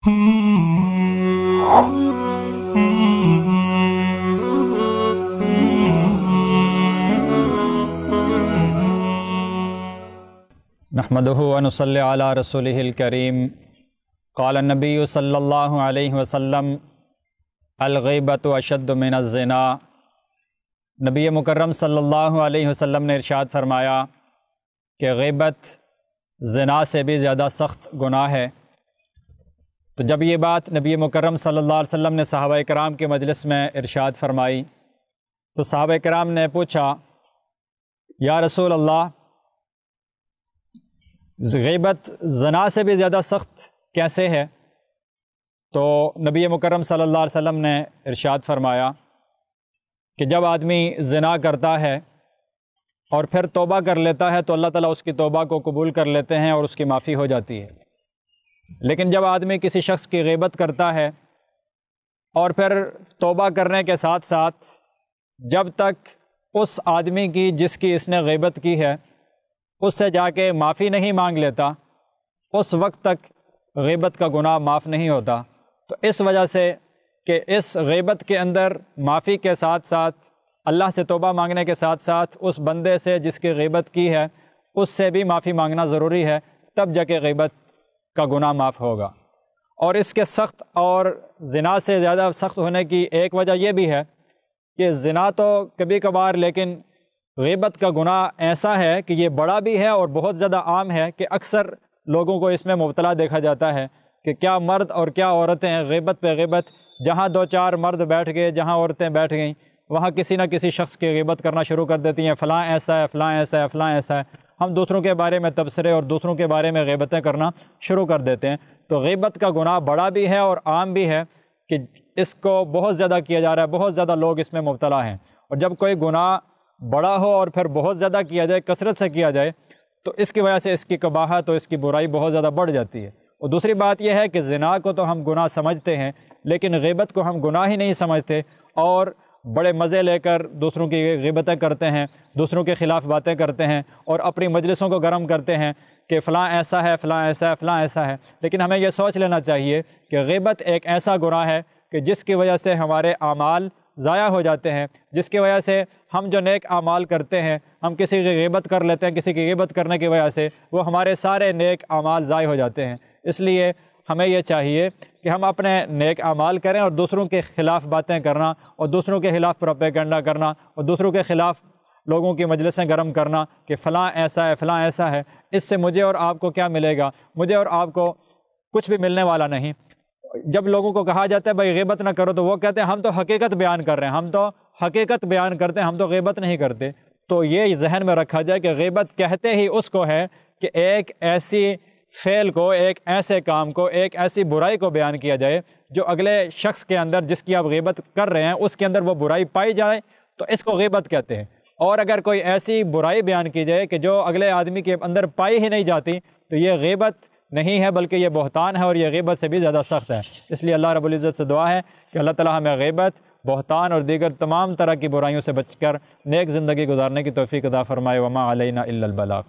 نحمدہ ونصلی علی رسولہ الکریم قال النبی صلی اللہ علیہ وسلم الغیبۃ اشد من الزنا۔ نبی مکرم صلی اللہ علیہ وسلم نے ارشاد فرمایا کہ غیبت زنا سے بھی زیادہ سخت گناہ ہے۔ تو جب یہ بات نبی مکرم صلی اللہ علیہ وسلم نے صحابہ کرام کی مجلس میں ارشاد فرمائی تو صحابہ کرام نے پوچھا، یا رسول اللہ، غیبت زنا سے بھی زیادہ سخت کیسے ہے؟ تو نبی مکرم صلی اللہ علیہ وسلم نے ارشاد فرمایا کہ جب آدمی زنا کرتا ہے اور پھر توبہ کر لیتا ہے تو اللہ تعالیٰ اس کی توبہ کو قبول کر لیتے ہیں اور اس کی معافی ہو جاتی ہے۔ لیکن جب آدمی کسی شخص کی غیبت کرتا ہے اور پھر توبہ کرنے کے ساتھ ساتھ جب تک اس آدمی کی جس کی اس نے غیبت کی ہے اس سے جا کے معافی نہیں مانگ لیتا، اس وقت تک غیبت کا گناہ معاف نہیں ہوتا۔ تو اس وجہ سے کہ اس غیبت کے اندر معافی کے ساتھ ساتھ اللہ سے توبہ مانگنے کے ساتھ ساتھ اس بندے سے جس کی غیبت کی ہے اس سے بھی معافی مانگنا ضروری ہے، تب جا کے غیبت کا گناہ معاف ہوگا۔ اور اس کے سخت اور زنا سے زیادہ سخت ہونے کی ایک وجہ یہ بھی ہے کہ زنا تو کبھی کبھار، لیکن غیبت کا گناہ ایسا ہے کہ یہ بڑا بھی ہے اور بہت زیادہ عام ہے کہ اکثر لوگوں کو اس میں مبتلا دیکھا جاتا ہے کہ کیا مرد اور کیا عورتیں غیبت پہ غیبت، جہاں دو چار مرد بیٹھ گئے، جہاں عورتیں بیٹھ گئیں، وہاں کسی نہ کسی شخص کی غیبت کرنا شروع کر دیتی ہیں، فلاں ایسا ہے، فلاں ایسا ہے، فلاں ایسا ہے۔ ہم دوسروں کے بارے میں تبصرے اور دوسروں کے بارے میں غیبتیں کرنا شروع کر دیتے ہیں۔ تو غیبت کا گناہ بڑا بھی ہے اور عام بھی ہے کہ اس کو بہت زیادہ کیا جا رہا ہے، بہت زیادہ لوگ اس میں مبتلا ہیں۔ اور جب کوئی گناہ بڑا ہو اور پھر بہت زیادہ کیا جائے، کثرت سے کیا جائے، تو اس کی وجہ سے اس کی قباحت اور اس کی برائی بہت زیادہ بڑھ جاتی ہے۔ اور دوسری بات یہ ہے کہ زنا کو تو ہم گناہ سمجھتے ہیں لیکن غیبت کو ہم گناہ ہی نہیں سمجھتے اور بڑے مزے لے کر دوسروں کی غیبتیں کرتے ہیں، دوسروں کے خلاف باتیں کرتے ہیں اور اپنی مجلسوں کو گرم کرتے ہیں کہ فلاں ایسا ہے، فلاں ایسا ہے، فلاں ایسا ہے۔ لیکن ہمیں یہ سوچ لینا چاہیے کہ غیبت ایک ایسا گناہ ہے کہ جس کی وجہ سے ہمارے اعمال ضائع ہو جاتے ہیں، جس کی وجہ سے ہم جو نیک اعمال کرتے ہیں، ہم کسی کی غیبت کر لیتے ہیں، کسی کی غیبت کرنے کی وجہ سے وہ ہمارے سارے نیک اعمال ضائع ہو جاتے ہیں۔ اس لیے ہمیں یہ چاہیے کہ ہم اپنے نیک اعمال کریں اور دوسروں کے خلاف باتیں کرنا اور دوسروں کے خلاف پروپیگنڈا کرنا اور دوسروں کے خلاف لوگوں کی مجلسیں گرم کرنا کہ فلاں ایسا ہے، فلاں ایسا ہے، اس سے مجھے اور آپ کو کیا ملے گا؟ مجھے اور آپ کو کچھ بھی ملنے والا نہیں۔ جب لوگوں کو کہا جاتا ہے بھائی غیبت نہ کرو تو وہ کہتے ہیں ہم تو حقیقت بیان کر رہے ہیں، ہم تو حقیقت بیان کرتے ہیں، ہم تو غیبت نہیں کرتے۔ تو یہ ذہن میں رکھا جائے کہ غیبت کہتے ہی اس کو ہے کہ ایک ایسی فعل کو، ایک ایسے کام کو، ایک ایسی برائی کو بیان کیا جائے جو اگلے شخص کے اندر جس کی آپ غیبت کر رہے ہیں اس کے اندر وہ برائی پائی جائے تو اس کو غیبت کہتے ہیں۔ اور اگر کوئی ایسی برائی بیان کی جائے کہ جو اگلے آدمی کے اندر پائی ہی نہیں جاتی تو یہ غیبت نہیں ہے بلکہ یہ بہتان ہے اور یہ غیبت سے بھی زیادہ سخت ہے۔ اس لیے اللہ رب العزت سے دعا ہے کہ اللہ تعالیٰ ہمیں غیبت، بہتان اور دیگر تمام طرح کی برائیوں سے بچ کر نیک زندگی گزارنے کی توفیق عطا فرمائے۔ وما علینا الا البلاغ۔